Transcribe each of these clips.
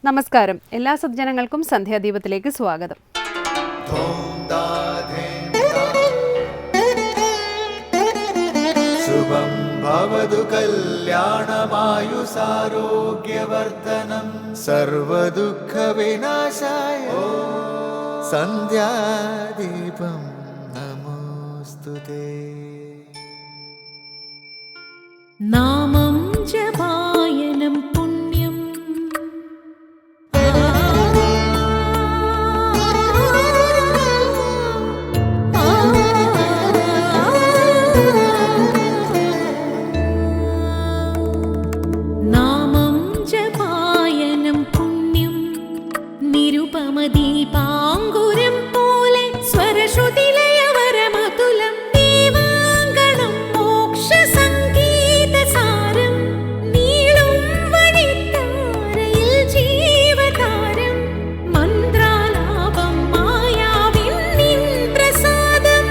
നമസ്കാരം. എല്ലാ സജ്ജനങ്ങൾക്കും സന്ധ്യാദീപത്തിലേക്ക് സ്വാഗതം. ശുഭം ഭവതു കല്യാണമായുസാരോഗ്യവർദ്ധനം സർവദുഃഖ വിനാശായ സന്ധ്യാദീപം നമോസ്തുതേ. നാമം ജപായനം പുണ്യം നാമം ജപായനം പുണ്യം നിരുപമദീപാങ്കുരം പോലെ സ്വരശ്രുതിലയവരമതുലം ദീവാങ്കണം മോക്ഷസംഗീതസാരം നീളും വഴിത്താരയിൽ ജീവതാരം മന്ത്രാലാപം മായാവിൻ നിൻ പ്രസാദം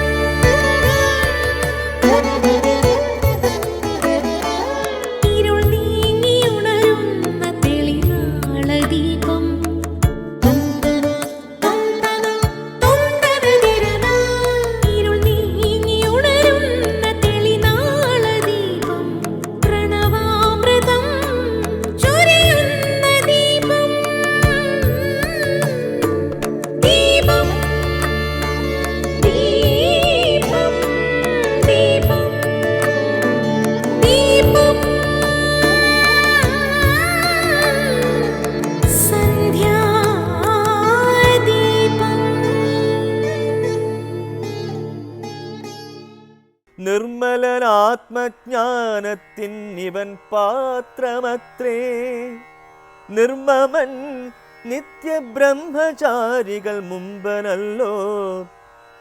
ഇരുൾ നീങ്ങിയുണരുന്ന തെളിനാളദീപം ഇരുൾ നീങ്ങിയുണരുന്ന തെളിനാളദീപം പ്രണവാമൃതം ചൊരിയുന്ന ദീപം ദീപം ദീപം ദീപം ദീപം നിർമ്മലനാത്മജ്ഞാനത്തിൻ ഇവൻ പാത്രമത്രേ. നിർമ്മമൻ നിത്യബ്രഹ്മചാരികൾ മുമ്പനല്ലോ.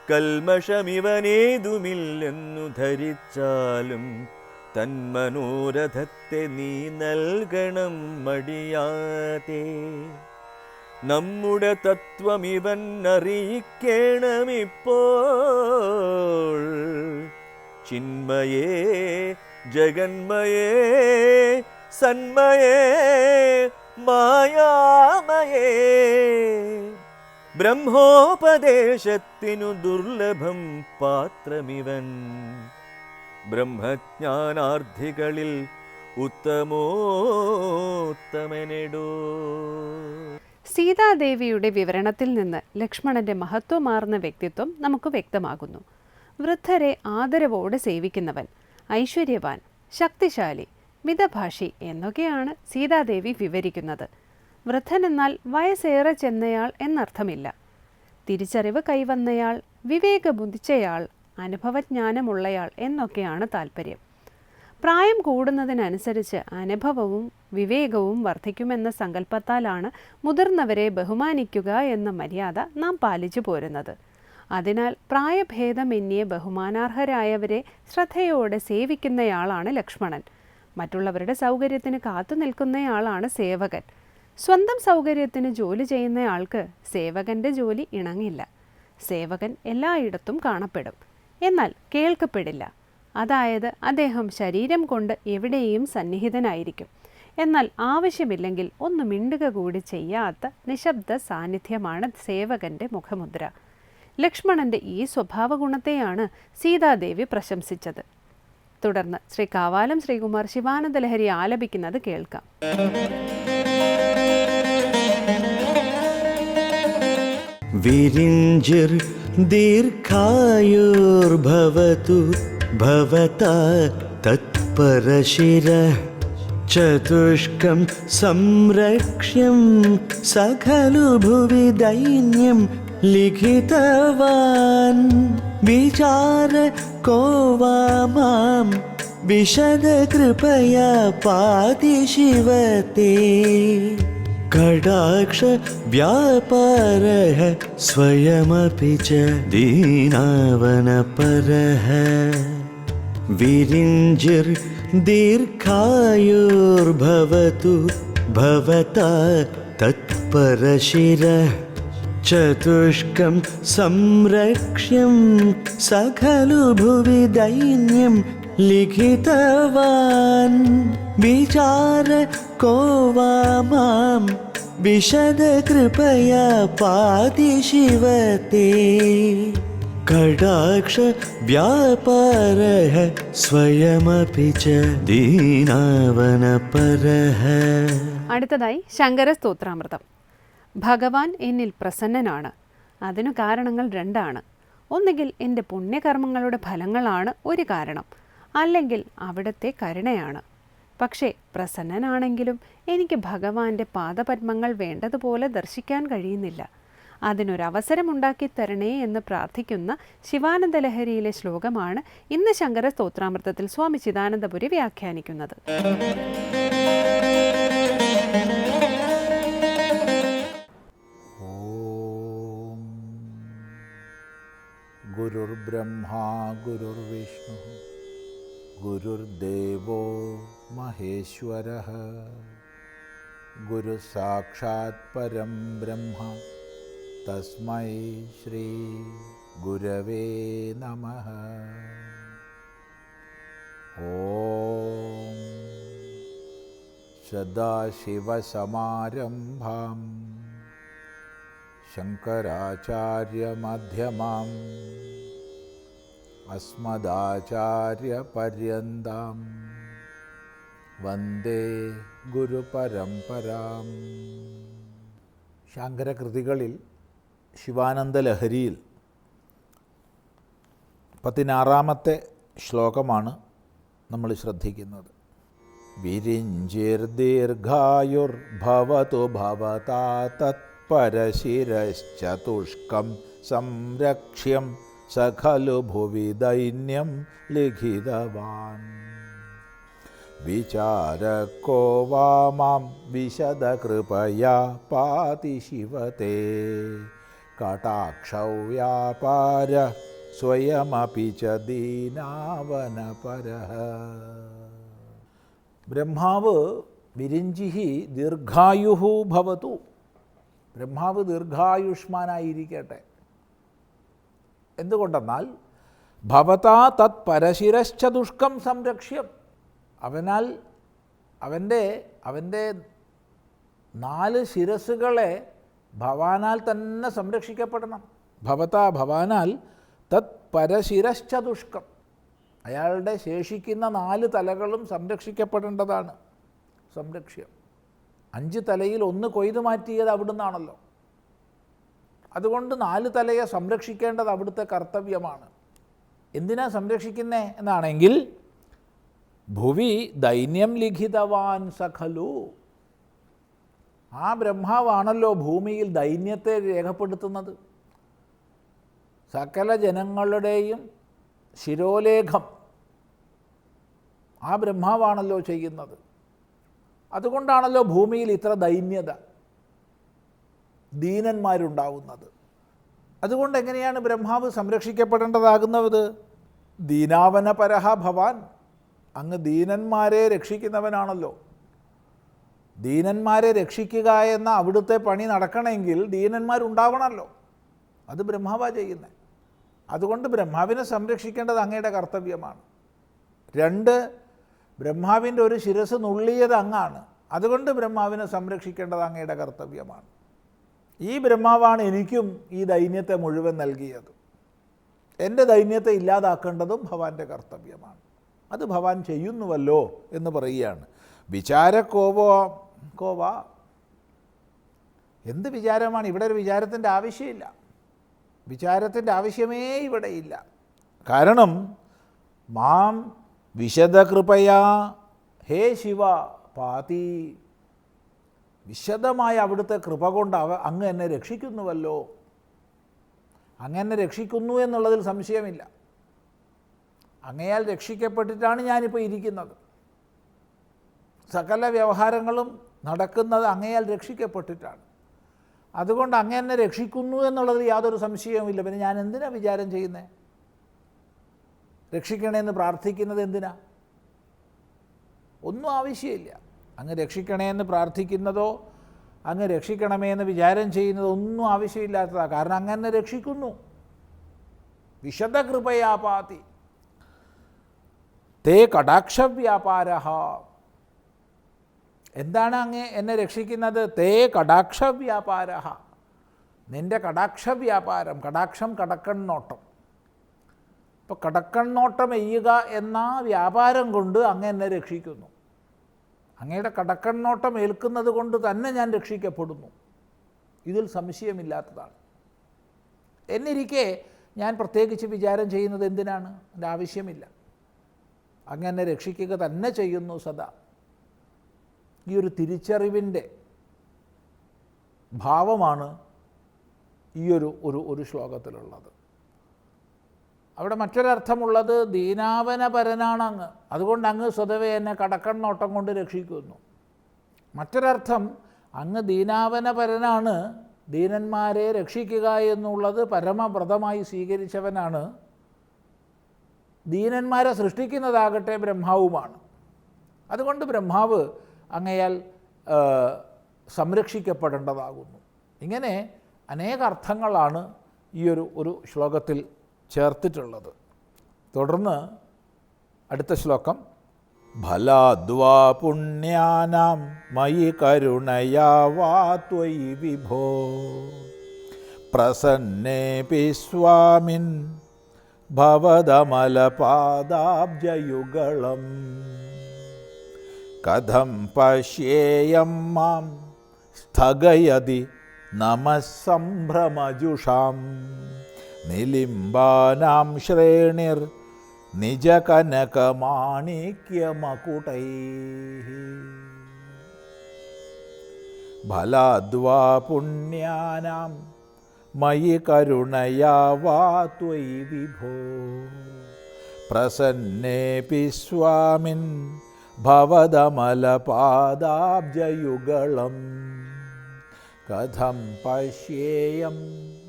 കൽമഷമിവനേതുമില്ലെന്നു ധരിച്ചാലും തന്മനോരഥത്തെ നീ നൽകണം മടിയാതെ. നമ്മുടെ തത്വമിവൻ അറിയിക്കണമിപ്പോൾ. ചിന്മയേ ജഗന്മയേ സന്മയേ മായാമയേ. ബ്രഹ്മോപദേശത്തിനു ദുർലഭം പാത്രമിവൻ. ബ്രഹ്മജ്ഞാനാർത്ഥികളിൽ ഉത്തമോത്തമനെടോ. സീതാദേവിയുടെ വിവരണത്തിൽ നിന്ന് ലക്ഷ്മണന്റെ മഹത്വമാർന്ന വ്യക്തിത്വം നമുക്ക് വ്യക്തമാകുന്നു. വൃദ്ധരെ ആദരവോടെ സേവിക്കുന്നവൻ, ഐശ്വര്യവാൻ, ശക്തിശാലി, മിതഭാഷി എന്നൊക്കെയാണ് സീതാദേവി വിവരിക്കുന്നത്. വൃദ്ധനെന്നാൽ വയസ്സേറെ ചെന്നയാൾ എന്നർത്ഥമില്ല. തിരിച്ചറിവ് കൈവന്നയാൾ, വിവേകബുദ്ധിച്ചയാൾ, അനുഭവജ്ഞാനമുള്ളയാൾ എന്നൊക്കെയാണ് താല്പര്യം. പ്രായം കൂടുന്നതിനനുസരിച്ച് അനുഭവവും വിവേകവും വർദ്ധിക്കുമെന്ന സങ്കല്പത്താലാണ് മുതിർന്നവരെ ബഹുമാനിക്കുക എന്ന മര്യാദ നാം പാലിച്ചു പോരുന്നത്. അതിനാൽ പ്രായഭേദമന്യേ ബഹുമാനാർഹരായവരെ ശ്രദ്ധയോടെ സേവിക്കുന്നയാളാണ് ലക്ഷ്മണൻ. മറ്റുള്ളവരുടെ സൗകര്യത്തിന് കാത്തു നിൽക്കുന്നയാളാണ് സേവകൻ. സ്വന്തം സൗകര്യത്തിന് ജോലി ചെയ്യുന്നയാൾക്ക് സേവകൻ്റെ ജോലി ഇണങ്ങില്ല. സേവകൻ എല്ലായിടത്തും കാണപ്പെടും, എന്നാൽ കേൾക്കപ്പെടില്ല. അതായത് അദ്ദേഹം ശരീരം കൊണ്ട് എവിടെയും സന്നിഹിതനായിരിക്കും, എന്നാൽ ആവശ്യമില്ലെങ്കിൽ ഒന്ന് മിണ്ടുക കൂടി ചെയ്യാത്ത നിശബ്ദ സാന്നിധ്യമാണ് സേവകൻ്റെ മുഖമുദ്ര. ലക്ഷ്മണന്റെ ഈ സ്വഭാവഗുണത്തെയാണ് സീതാദേവി പ്രശംസിച്ചത്. തുടർന്ന് ശ്രീ കാവാലം ശ്രീകുമാർ ശിവാനന്ദ ലഹരി ആലപിക്കുന്നത് കേൾക്കാം. വിരിഞ്ചിർ ദീർഘായുർഭവതു ഭവതാ തത്പരശിര ചതുഷ്കം സംരക്ഷ്യം സഖലു ഭുവി ദൈന്യം ലിഖിതവാൻ വിചാര കോ വാ മാം വിശദ കൃപയാ പാതി ശിവത്തെ. കടാക്ഷ വ്യാപാരഃ സ്വയമപി ച ദീനാവനപരഃ. വിരിഞ്ചിർ ദീർഘായുർഭവതു ഭവതാ തത്പരശിര ചതുഷ്കം സംരക്ഷ്യം സഖലു ഭുവി ദൈന്യം ലിഖിതവാൻ विचार को वा मां विशदकृपया पाति शिवते कटाक्ष व्यापारः स्वयमपि च दीनावनपरः. അടുത്തതായി ശങ്കര സ്തോത്രാമൃതം. ഭഗവാൻ എന്നിൽ പ്രസന്നനാണ്. അതിനു കാരണങ്ങൾ രണ്ടാണ്. ഒന്നുകിൽ എൻ്റെ പുണ്യകർമ്മങ്ങളുടെ ഫലങ്ങളാണ് ഒരു കാരണം, അല്ലെങ്കിൽ അവിടുത്തെ കരുണയാണ്. പക്ഷേ പ്രസന്നനാണെങ്കിലും എനിക്ക് ഭഗവാന്റെ പാദപത്മങ്ങൾ വേണ്ടതുപോലെ ദർശിക്കാൻ കഴിയുന്നില്ല. അതിനൊരവസരമുണ്ടാക്കി തരണേ എന്ന് പ്രാർത്ഥിക്കുന്ന ശിവാനന്ദ ലഹരിയിലെ ശ്ലോകമാണ് ഇന്ന് ശങ്കര സ്തോത്രാമൃതത്തിൽ സ്വാമി ചിദാനന്ദപുരി വ്യാഖ്യാനിക്കുന്നത്. ഗുരുർബ്രഹ്മാ ഗുരുർവിഷ്ണു ഗുരുർദേവോ മഹേശ്വരഃ ഗുരു സാക്ഷാത് പരം ബ്രഹ്മ തസ്മൈ ശ്രീ ഗുരവേ നമഃ. ഓം സദാശിവസമാരംഭാം ശങ്കരാചാര്യമധ്യമാം അസ്മദാചാര്യപര്യന്താം വന്ദേ ഗുരുപരമ്പരാം. ശങ്കരകൃതികളിൽ ശിവാനന്ദ ലഹരിയിൽ 16-ാമത്തെ ശ്ലോകമാണ് നമ്മൾ ശ്രദ്ധിക്കുന്നത്. വിരിഞ്ചിർദീർഘായുർഭവതു ഭവതാ തത്പരശിരശ്ചതുഷ്കം സംരക്ഷ്യം സഖലു ഭുവി ദൈന്യം ലിഖിതവാൻ. വിചാരകോ വാ മാം വിശദകൃപയാ പാതി ശിവതേ കടാക്ഷൗ വ്യാപാര സ്വയമപി ച ദീനാവനപരഃ. ബ്രഹ്മാവ് വിരിഞ്ചിഹി ദീർഘായുഃ ഭവതു. ബ്രഹ്മാവ് ദീർഘായുഷ്മാനായിരിക്കട്ടെ. എന്തുകൊണ്ടെന്നാൽ ഭവതാ തത് പരശിരശ്ചതുഷ്കം സംരക്ഷ്യം. അവൻ്റെ 4 ശിരസ്സുകളെ ഭവാനാൽ തന്നെ സംരക്ഷിക്കപ്പെടണം. ഭവാനാൽ തത് പരശിരശ്ചതുഷ്കം. അയാളുടെ ശേഷിക്കുന്ന 4 തലകളും സംരക്ഷിക്കപ്പെടേണ്ടതാണ്. സംരക്ഷ്യം. 5 തലയിൽ 1 കൊയ്തു മാറ്റിയത് അവിടുന്നാണല്ലോ. അതുകൊണ്ട് 4 തലയെ സംരക്ഷിക്കേണ്ടത് അവിടുത്തെ കർത്തവ്യമാണ്. എന്തിനാ സംരക്ഷിക്കുന്നേ എന്നാണെങ്കിൽ ഭുവി ദൈന്യം ലിഖിതവാൻ സഖലു. ആ ബ്രഹ്മാവാണല്ലോ ഭൂമിയിൽ ദൈന്യത്തെ രേഖപ്പെടുത്തുന്നത്. സകല ജനങ്ങളുടെയും ശിരോലേഖം ആ ബ്രഹ്മാവാണല്ലോ ചെയ്യുന്നത്. അതുകൊണ്ടാണല്ലോ ഭൂമിയിൽ ഇത്ര ദൈന്യത, ദീനന്മാരുണ്ടാവുന്നത്. അതുകൊണ്ട് എങ്ങനെയാണ് ബ്രഹ്മാവ് സംരക്ഷിക്കപ്പെടേണ്ടതാകുന്നത്? ദീനാവനപരഃ ഭവാൻ. അങ്ങ് ദീനന്മാരെ രക്ഷിക്കുന്നവനാണല്ലോ. ദീനന്മാരെ രക്ഷിക്കുക എന്ന അവിടുത്തെ പണി നടക്കണമെങ്കിൽ ദീനന്മാരുണ്ടാവണമല്ലോ. അത് ബ്രഹ്മാവാ ചെയ്യുന്നത്. അതുകൊണ്ട് ബ്രഹ്മാവിനെ സംരക്ഷിക്കേണ്ടത് അങ്ങയുടെ കർത്തവ്യമാണ്. 2, ബ്രഹ്മാവിൻ്റെ ഒരു ശിരസ് നുള്ളിയത് അങ്ങാണ്. അതുകൊണ്ട് ബ്രഹ്മാവിനെ സംരക്ഷിക്കേണ്ടത് അങ്ങയുടെ കർത്തവ്യമാണ്. ഈ ബ്രഹ്മാവാണ് എനിക്കും ഈ ദൈന്യത്തെ മുഴുവൻ നൽകിയത്. എൻ്റെ ദൈന്യത്തെ ഇല്ലാതാക്കേണ്ടതും ഭവാന്റെ കർത്തവ്യമാണ്. അത് ഭവാൻ ചെയ്യുന്നുവല്ലോ എന്ന് പറയുകയാണ്. വിചാരക്കോവാ. എന്ത് വിചാരമാണ്? ഇവിടെ ഒരു വിചാരത്തിൻ്റെ ആവശ്യമില്ല. വിചാരത്തിൻ്റെ ആവശ്യമേ ഇവിടെ ഇല്ല. കാരണം മാം വിശദകൃപയാ ഹേ ശിവ പാതി. വിശദമായ അവിടുത്തെ കൃപ കൊണ്ട് അങ്ങ് എന്നെ രക്ഷിക്കുന്നുവല്ലോ. അങ്ങ് എന്നെ രക്ഷിക്കുന്നു എന്നുള്ളതിൽ സംശയമില്ല. അങ്ങയാൽ രക്ഷിക്കപ്പെട്ടിട്ടാണ് ഞാനിപ്പോൾ ഇരിക്കുന്നത്. സകല വ്യവഹാരങ്ങളും നടക്കുന്നത് അങ്ങയാൽ രക്ഷിക്കപ്പെട്ടിട്ടാണ്. അതുകൊണ്ട് അങ്ങ് എന്നെ രക്ഷിക്കുന്നു എന്നുള്ളതിൽ യാതൊരു സംശയവുമില്ല. പിന്നെ ഞാൻ എന്തിനാ വിചാരം ചെയ്യുന്നത്? രക്ഷിക്കണേന്ന് പ്രാർത്ഥിക്കുന്നത് എന്തിനാ? ഒന്നും ആവശ്യമില്ല. അങ്ങ് രക്ഷിക്കണേന്ന് പ്രാർത്ഥിക്കുന്നതോ അങ്ങ് രക്ഷിക്കണമേ എന്ന് വിചാരം ചെയ്യുന്നതോ ഒന്നും ആവശ്യമില്ലാത്തതാണ്. കാരണം അങ്ങ് എന്നെ രക്ഷിക്കുന്നു. വിശദകൃപയാ പാതി തേ കടാക്ഷവ്യാപാരഃ. എന്താണ് അങ്ങ് എന്നെ രക്ഷിക്കുന്നത്? തേ കടാക്ഷ വ്യാപാര, നിൻ്റെ കടാക്ഷ വ്യാപാരം. കടാക്ഷം കടക്കണ്ണോട്ടം. ഇപ്പോൾ കടക്കണ്ണോട്ടം എയ്യുക എന്ന വ്യാപാരം കൊണ്ട് അങ്ങ് എന്നെ രക്ഷിക്കുന്നു. അങ്ങയുടെ കടക്കണ്ണോട്ടം ഏൽക്കുന്നത് കൊണ്ട് തന്നെ ഞാൻ രക്ഷിക്കപ്പെടുന്നു. ഇതിൽ സംശയമില്ലാത്തതാണ്. എന്നിരിക്കെ ഞാൻ പ്രത്യേകിച്ച് വിചാരം ചെയ്യുന്നത് എന്തിനാണ്? എൻ്റെ ആവശ്യമില്ല. അങ്ങ് എന്നെ രക്ഷിക്കുക തന്നെ ചെയ്യുന്നു സദാ. ഈ ഒരു തിരിച്ചറിവിൻ്റെ ഭാവമാണ് ഈ ഒരു ശ്ലോകത്തിലുള്ളത്. അവിടെ മറ്റൊരർത്ഥമുള്ളത് ദീനാവനപരനാണ് അങ്ങ്, അതുകൊണ്ട് അങ്ങ് സ്വതവേ എന്നെ കടക്കണ്ണോട്ടം കൊണ്ട് രക്ഷിക്കുന്നു. മറ്റൊരർത്ഥം അങ്ങ് ദീനാവനപരനാണ്, ദീനന്മാരെ രക്ഷിക്കുക എന്നുള്ളത് പരമവ്രതമായി സ്വീകരിച്ചവനാണ്. ദീനന്മാരെ സൃഷ്ടിക്കുന്നതാകട്ടെ ബ്രഹ്മാവുമാണ്. അതുകൊണ്ട് ബ്രഹ്മാവ് അങ്ങയാൽ സംരക്ഷിക്കപ്പെടേണ്ടതാകുന്നു. ഇങ്ങനെ അനേക അർത്ഥങ്ങളാണ് ഈ ഒരു ശ്ലോകത്തിൽ ചേർത്തിട്ടുള്ളത്. തുടർന്ന് അടുത്ത ശ്ലോകം, ഫലാദ്വാ പുണ്യാനാം മയി കരുണയാ വാ ത്വയി വിഭോ പ്രസന്നേപി സ്വാമിൻ ഭവദമലപാദാബ്ജയുഗളം കഥം പശ്യേയം മാം സ്ഥഗയതി നമഃ സംഭ്രമജുഷാം നിലിംബാനാം ശ്രേണിർ നിജകനകമാണിക്യമകുടൈഃ ഫലാദ്വാ പുണ്യാനാം മയി കരുണയാ വാ ത്വയി വിഭോ പ്രസന്നേപി സ്വാമിൻ ഭവദമലപാദാബ്ജയുഗളം കഥം പശ്യേയം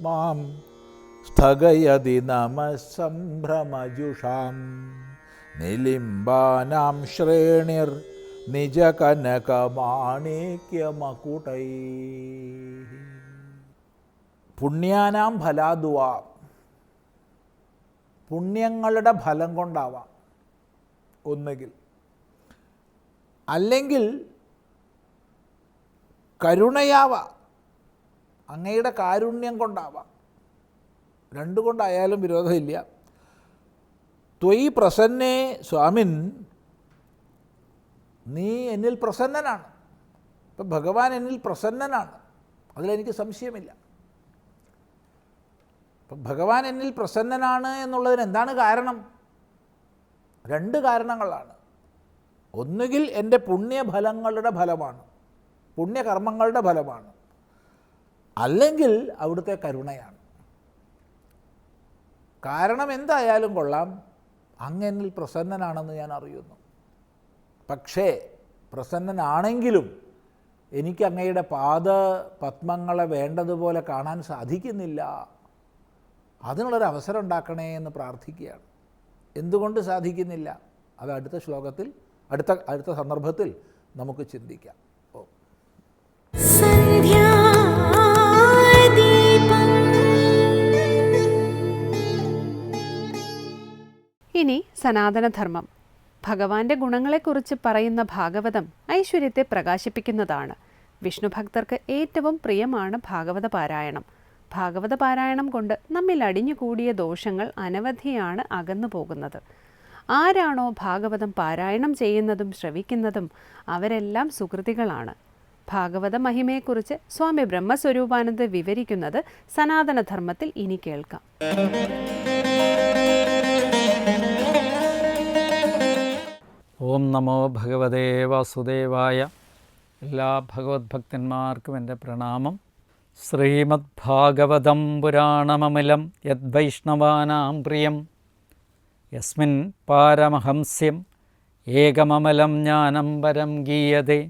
മാം സ്ഥഗയതി നമഃ സംഭ്രമജുഷാം നിലിംബാനാം ശ്രേണിർ നിജകനകമാണിക്യമകുടൈഃ പുണ്യാനാം ഫലാദ്വാ, പുണ്യങ്ങളുടെ ഫലം കൊണ്ടാവാം ഒന്നുകിൽ, അല്ലെങ്കിൽ കരുണയാവാം, അങ്ങയുടെ കാരുണ്യം കൊണ്ടാവാം. രണ്ടുകൊണ്ടായാലും വിരോധമില്ല. ത്വയി പ്രസന്നേ സ്വാമിൻ, നീ എന്നിൽ പ്രസന്നനാണ്. ഇപ്പം ഭഗവാൻ എന്നിൽ പ്രസന്നനാണ്, അതിലെനിക്ക് സംശയമില്ല. അപ്പം ഭഗവാൻ എന്നിൽ പ്രസന്നനാണ് എന്നുള്ളതിന് എന്താണ് കാരണം? രണ്ട് കാരണങ്ങളാണ്. ഒന്നുകിൽ എൻ്റെ പുണ്യഫലങ്ങളുടെ ഫലമാണ്, പുണ്യകർമ്മങ്ങളുടെ ഫലമാണ്, അല്ലെങ്കിൽ അവിടുത്തെ കരുണയാണ്. കാരണം എന്തായാലും കൊള്ളാം, അങ്ങ് എന്നിൽ പ്രസന്നനാണെന്ന് ഞാൻ അറിയുന്നു. പക്ഷേ പ്രസന്നനാണെങ്കിലും എനിക്ക് അങ്ങയുടെ പാദപത്മങ്ങളെ വേണ്ടതുപോലെ കാണാൻ സാധിക്കുന്നില്ല. അതിനുള്ളൊരു അവസരം ഉണ്ടാക്കണേ എന്ന് പ്രാർത്ഥിക്കുകയാണ്. എന്തുകൊണ്ട് സാധിക്കുന്നില്ല? അത് അടുത്ത ശ്ലോകത്തിൽ അടുത്ത സന്ദർഭത്തിൽ നമുക്ക് ചിന്തിക്കാം. ഇനി സനാതനധർമ്മം. ഭഗവാന്റെ ഗുണങ്ങളെക്കുറിച്ച് പറയുന്ന ഭാഗവതം ഐശ്വര്യത്തെ പ്രകാശിപ്പിക്കുന്നതാണ്. വിഷ്ണു ഭക്തർക്ക് ഏറ്റവും പ്രിയമാണ് ഭാഗവത പാരായണം. ഭാഗവത പാരായണം കൊണ്ട് നമ്മിൽ അടിഞ്ഞുകൂടിയ ദോഷങ്ങൾ അനവധിയാണ് അകന്നു പോകുന്നത്. ആരാണോ ഭാഗവതം പാരായണം ചെയ്യുന്നതും ശ്രവിക്കുന്നതും അവരെല്ലാം സുകൃതികളാണ്. ഭാഗവത മഹിമയെക്കുറിച്ച് സ്വാമി ബ്രഹ്മസ്വരൂപാനന്ദ വിവരിക്കുന്നത് സനാതനധർമ്മത്തിൽ ഇനി കേൾക്കാം. ഓം നമോ ഭഗവതേ വാസുദേവായ. എല്ലാ ഭഗവത് ഭക്തന്മാർക്കും എൻ്റെ പ്രണാമം. ശ്രീമദ് ഭാഗവതം പുരാണമമിലം യദ്വൈഷ്ണവാനാം പ്രിയം യസ്മിൻ പാരമഹംസ്യം ഏകമമലം ജ്ഞാനം പരം ഗീയതേ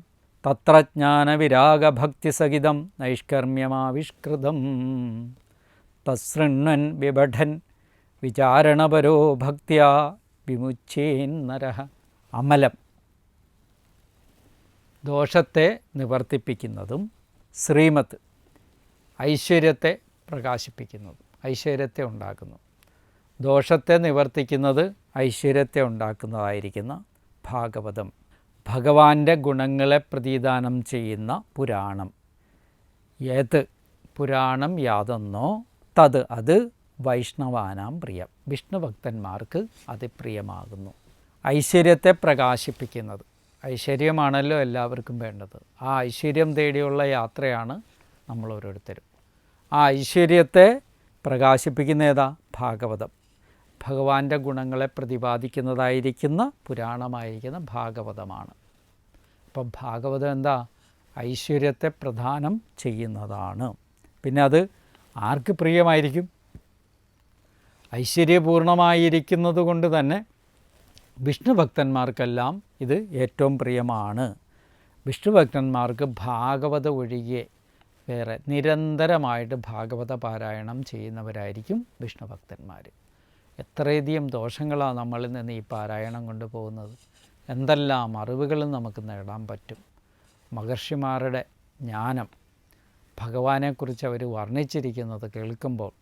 തത്ര ജ്ഞാനവിരാഗഭക്തിസഹിതം നൈഷ്കർമ്മ്യമാവിഷ്കൃതം തശൃണ്വൻ ബിബഠൻ വിചാരണപരോ ഭക്ത്യാ വിമുച്യേന്നരഃ. അമലം, ദോഷത്തെ നിവർത്തിപ്പിക്കുന്നതും, ശ്രീമത്, ഐശ്വര്യത്തെ പ്രകാശിപ്പിക്കുന്നതും, ഐശ്വര്യത്തെ ഉണ്ടാക്കുന്നു. ദോഷത്തെ നിവർത്തിക്കുന്നത് ഐശ്വര്യത്തെ ഉണ്ടാക്കുന്നതായിരിക്കുന്ന ഭാഗവതം. ഭഗവാന്റെ ഗുണങ്ങളെ പ്രതിദാനം ചെയ്യുന്ന പുരാണം. ഏത് പുരാണം യാതൊന്നോ തത് അത് വൈഷ്ണവാനാം പ്രിയം, വിഷ്ണു ഭക്തന്മാർക്ക് അത് പ്രിയമാകുന്നു. ഐശ്വര്യത്തെ പ്രകാശിപ്പിക്കുന്നത്, ഐശ്വര്യമാണല്ലോ എല്ലാവർക്കും വേണ്ടത്. ആ ഐശ്വര്യം തേടിയുള്ള യാത്രയാണ് നമ്മൾ ഓരോരുത്തരും. ആ ഐശ്വര്യത്തെ പ്രകാശിപ്പിക്കുന്ന ഏതാ? ഭാഗവതം. ഭഗവാന്റെ ഗുണങ്ങളെ പ്രതിപാദിക്കുന്നതായിരിക്കുന്ന പുരാണമായിരിക്കുന്ന ഭാഗവതമാണ്. അപ്പം ഭാഗവതം എന്താ? ഐശ്വര്യത്തെ പ്രദാനം ചെയ്യുന്നതാണ്. പിന്നെ അത് ആർക്ക് പ്രിയമായിരിക്കും? ഐശ്വര്യപൂർണമായിരിക്കുന്നത് കൊണ്ട് തന്നെ വിഷ്ണു ഭക്തന്മാർക്കെല്ലാം ഇത് ഏറ്റവും പ്രിയമാണ്. വിഷ്ണു ഭക്തന്മാർക്ക് ഭാഗവത ഒഴികെ വേറെ നിരന്തരമായിട്ട് ഭാഗവത പാരായണം ചെയ്യുന്നവരായിരിക്കും വിഷ്ണു ഭക്തന്മാർ. എത്രയധികം ദോഷങ്ങളാണ് നമ്മളിൽ നിന്ന് ഈ പാരായണം കൊണ്ടുപോകുന്നത്. എന്തെല്ലാം അറിവുകളും നമുക്ക് നേടാൻ പറ്റും. മഹർഷിമാരുടെ ജ്ഞാനം, ഭഗവാനെക്കുറിച്ച് അവർ വർണ്ണിച്ചിരിക്കുന്നത് കേൾക്കുമ്പോൾ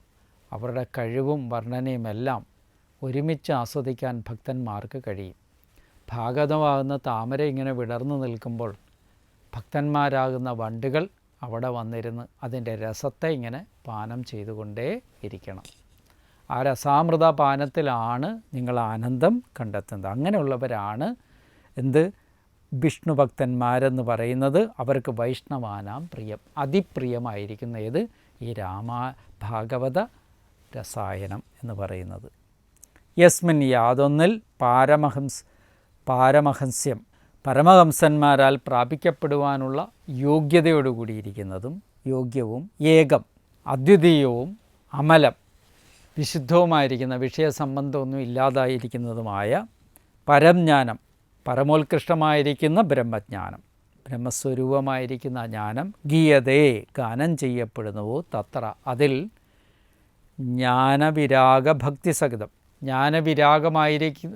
അവരുടെ കഴിവും വർണ്ണനയും എല്ലാം ഒരുമിച്ച് ആസ്വദിക്കാൻ ഭക്തന്മാർക്ക് കഴിയും. ഭാഗവതമാകുന്ന താമര ഇങ്ങനെ വിടർന്നു നിൽക്കുമ്പോൾ ഭക്തന്മാരാകുന്ന വണ്ടുകൾ അവിടെ വന്നിരുന്ന് അതിൻ്റെ രസത്തെ ഇങ്ങനെ പാനം ചെയ്തുകൊണ്ടേ ഇരിക്കണം. ആ രസാമൃത പാനത്തിലാണ് നിങ്ങൾ ആനന്ദം കണ്ടെത്തുന്നത്. അങ്ങനെയുള്ളവരാണ് എന്ത്? വിഷ്ണു ഭക്തന്മാരെന്ന് പറയുന്നത്. അവർക്ക് വൈഷ്ണവാനാം പ്രിയം, അതിപ്രിയമായിരിക്കുന്ന ഏത്? ഈ ഭാഗവത രസായനം എന്ന് പറയുന്നത്. യസ്മിൻ യാതൊന്നിൽ പാരമഹംസ്യം പരമഹംസന്മാരാൽ പ്രാപിക്കപ്പെടുവാനുള്ള യോഗ്യതയോടുകൂടിയിരിക്കുന്നതും യോഗ്യവും ഏകം അദ്വിതീയവും അമലം വിശുദ്ധവുമായിരിക്കുന്ന വിഷയസംബന്ധമൊന്നും ഇല്ലാതായിരിക്കുന്നതുമായ പരംജ്ഞാനം, പരമോത്കൃഷ്ടമായിരിക്കുന്ന ബ്രഹ്മജ്ഞാനം, ബ്രഹ്മസ്വരൂപമായിരിക്കുന്ന ജ്ഞാനം ഗീയതേ ഗാനം ചെയ്യപ്പെടുന്നുവോ തത്ര അതിൽ ജ്ഞാനവിരാഗഭക്തിസഹിതം,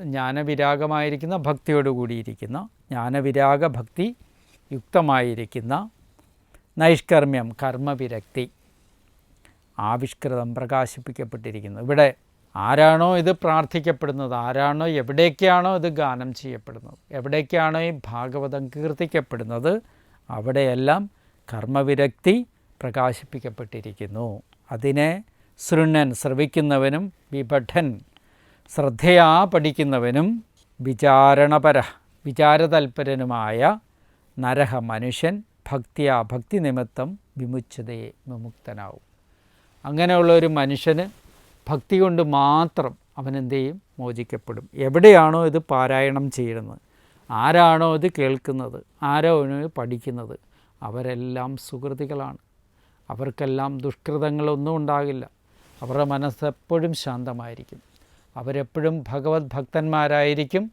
ജ്ഞാനവിരാഗമായിരിക്കുന്ന ഭക്തിയോടുകൂടിയിരിക്കുന്ന, ജ്ഞാനവിരാഗഭക്തി യുക്തമായിരിക്കുന്ന നൈഷ്കർമ്മ്യം കർമ്മവിരക്തി ആവിഷ്കൃതം പ്രകാശിപ്പിക്കപ്പെട്ടിരിക്കുന്നു. ഇവിടെ ആരാണോ ഇത് പ്രാർത്ഥിക്കപ്പെടുന്നത്, ആരാണോ എവിടേക്കാണോ ഇത് ഗാനം ചെയ്യപ്പെടുന്നത്, എവിടേക്കാണോ ഈ ഭാഗവതം കീർത്തിക്കപ്പെടുന്നത്, അവിടെയെല്ലാം കർമ്മവിരക്തി പ്രകാശിപ്പിക്കപ്പെട്ടിരിക്കുന്നു. അതിനെ ശൃണ്ണൻ ശ്രവിക്കുന്നവനും വിപഠൻ ശ്രദ്ധയാ പഠിക്കുന്നവനും വിചാരതൽപരനുമായ നരഹ മനുഷ്യൻ ഭക്തി നിമിത്തം വിമുച്ചതയെ വിമുക്തനാവും. അങ്ങനെയുള്ള ഒരു മനുഷ്യന് ഭക്തി കൊണ്ട് മാത്രം അവനെന്ത് ചെയ്യും? മോചിക്കപ്പെടും. എവിടെയാണോ ഇത് പാരായണം ചെയ്യുന്നത്, ആരാണോ ഇത് കേൾക്കുന്നത്, ആരാണോ ഇത് പഠിക്കുന്നത്, അവരെല്ലാം സുഹൃതികളാണ്. അവർക്കെല്ലാം ദുഷ്കൃതങ്ങളൊന്നും ഉണ്ടാകില്ല. അവരുടെ മനസ്സെപ്പോഴും ശാന്തമായിരിക്കും. അവരെപ്പോഴും ഭഗവത് ഭക്തന്മാരായിരിക്കും.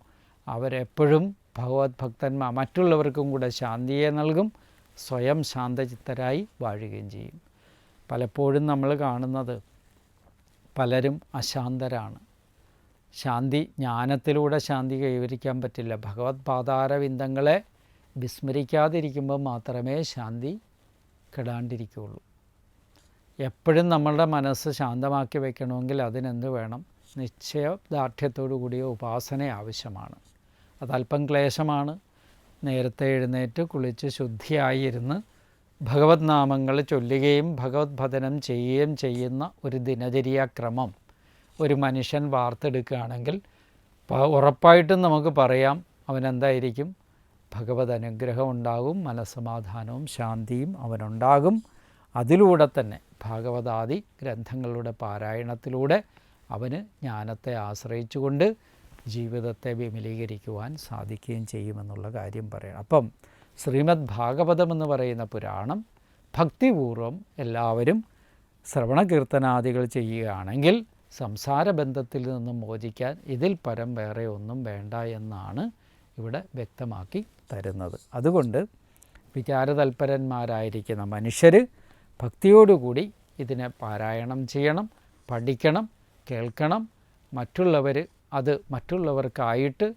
അവരെപ്പോഴും ഭഗവത് ഭക്തന്മാർ മറ്റുള്ളവർക്കും കൂടെ ശാന്തിയെ നൽകും. സ്വയം ശാന്തചിത്തരായി വാഴുകയും ചെയ്യും. പലപ്പോഴും നമ്മൾ കാണുന്നത് പലരും അശാന്തരാണ്. ശാന്തി ജ്ഞാനത്തിലൂടെ ശാന്തി കൈവരിക്കാൻ പറ്റില്ല. ഭഗവത് പാതാരവിന്ദങ്ങളെ വിസ്മരിക്കാതിരിക്കുമ്പോൾ മാത്രമേ ശാന്തി കെടാണ്ടിരിക്കുകയുള്ളൂ. എപ്പോഴും നമ്മളുടെ മനസ്സ് ശാന്തമാക്കി വയ്ക്കണമെങ്കിൽ അതിനെന്ത് വേണം? നിശ്ചയദാർഢ്യത്തോടു കൂടിയ ഉപാസന ആവശ്യമാണ്. അതല്പം ക്ലേശമാണ്. നേരത്തെ എഴുന്നേറ്റ് കുളിച്ച് ശുദ്ധിയായിരുന്ന് ഭഗവത് നാമങ്ങൾ ചൊല്ലുകയും ഭഗവത് ഭജനം ചെയ്യുകയും ചെയ്യുന്ന ഒരു ദിനചര്യാക്രമം ഒരു മനുഷ്യൻ വാർത്തെടുക്കുകയാണെങ്കിൽ ഉറപ്പായിട്ടും നമുക്ക് പറയാം അവനെന്തായിരിക്കും? ഭഗവത് അനുഗ്രഹം ഉണ്ടാകും, മനസ്സമാധാനവും ശാന്തിയും അവനുണ്ടാകും. അതിലൂടെ തന്നെ ഭാഗവതാദി ഗ്രന്ഥങ്ങളുടെ പാരായണത്തിലൂടെ അവന് ജ്ഞാനത്തെ ആശ്രയിച്ചുകൊണ്ട് ജീവിതത്തെ വിമലീകരിക്കുവാൻ സാധിക്കുകയും ചെയ്യുമെന്നുള്ള കാര്യം പറയണം. അപ്പം ശ്രീമദ് ഭാഗവതം എന്ന് പറയുന്ന പുരാണം ഭക്തിപൂർവം എല്ലാവരും ശ്രവണകീർത്തനാദികൾ ചെയ്യുകയാണെങ്കിൽ സംസാരബന്ധത്തിൽ നിന്നും മോചിക്കാൻ ഇതിൽ പരം വേറെ ഒന്നും വേണ്ട എന്നാണ് ഇവിടെ വ്യക്തമാക്കി തരുന്നത്. അതുകൊണ്ട് വിചാരതൽപരന്മാരായിരിക്കുന്ന മനുഷ്യർ ഭക്തിയോടുകൂടി ഇതിനെ പാരായണം ചെയ്യണം, പഠിക്കണം, കേൾക്കണം. മറ്റുള്ളവർ അത് മറ്റുള്ളവർക്കായിട്ട്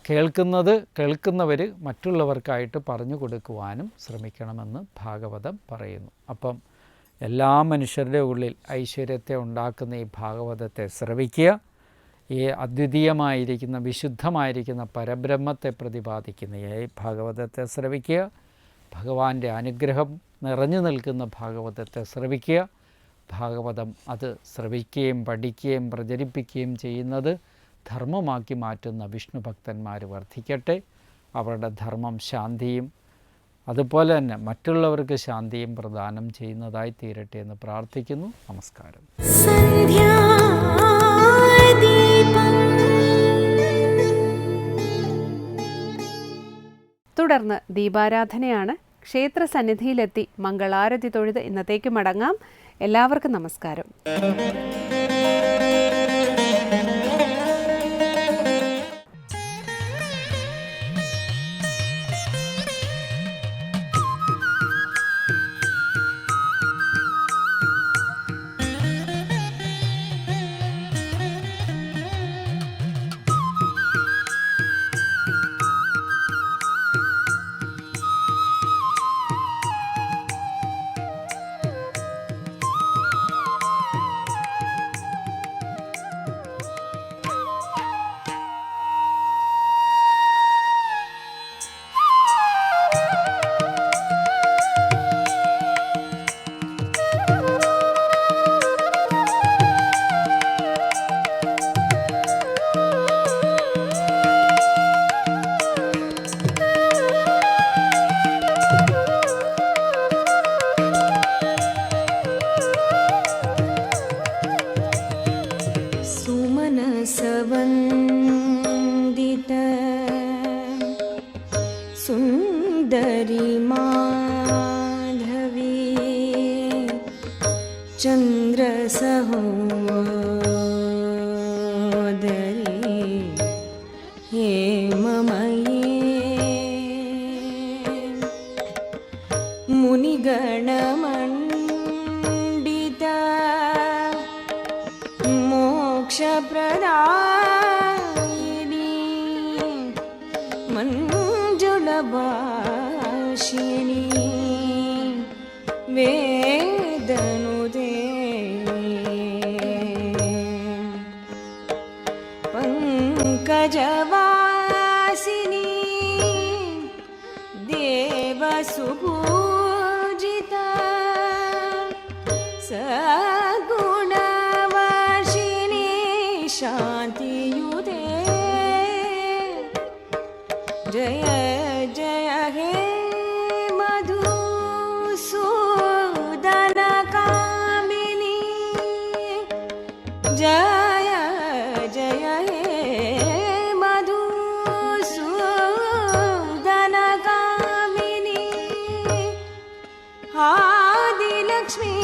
കേൾക്കുന്നവർ മറ്റുള്ളവർക്കായിട്ട് പറഞ്ഞു കൊടുക്കുവാനും ശ്രമിക്കണമെന്ന് ഭാഗവതം പറയുന്നു. അപ്പം എല്ലാ മനുഷ്യരുടെ ഉള്ളിൽ ഐശ്വര്യത്തെ ഉണ്ടാക്കുന്ന ഈ ഭാഗവതത്തെ ശ്രവിക്കുക. ഈ അദ്വിതീയമായിരിക്കുന്ന വിശുദ്ധമായിരിക്കുന്ന പരബ്രഹ്മത്തെ പ്രതിപാദിക്കുന്ന ഈ ഭാഗവതത്തെ ശ്രവിക്കുക. ഭഗവാന്റെ അനുഗ്രഹം നിറഞ്ഞു നിൽക്കുന്ന ഭാഗവതത്തെ ശ്രവിക്കുക. ഭാഗവതം അത് ശ്രവിക്കുകയും പഠിക്കുകയും പ്രചരിപ്പിക്കുകയും ചെയ്യുന്നത് ധർമ്മമാക്കി മാറ്റുന്ന വിഷ്ണു ഭക്തന്മാർ വർദ്ധിക്കട്ടെ. അവരുടെ ധർമ്മം ശാന്തിയും അതുപോലെ തന്നെ മറ്റുള്ളവർക്ക് ശാന്തിയും പ്രദാനം ചെയ്യുന്നതായി തീരട്ടെ എന്ന് പ്രാർത്ഥിക്കുന്നു. നമസ്കാരം. തുടർന്ന് ദീപാരാധനയാണ്. ക്ഷേത്ര സന്നിധിയിലെത്തി മംഗളാരതി തൊഴുത് ഇന്നത്തേക്ക് മടങ്ങാം. എല്ലാവർക്കും നമസ്കാരം. सुमनसवन्दित सुन्दरी माधवी चन्द्रसहोदरी हेममयी मुनिगणमण्डिता मोक्षप्रदायिनी मञ्जुलभाषिणी वेदनुदे पङ्कजवासिनी देवसुपूजिता सगुणवर्षिणी शान्तियुते जय जय हे मधुसूदनकामिनी जय जय हे मधुसूदनकामिनी आदिलक्ष्मी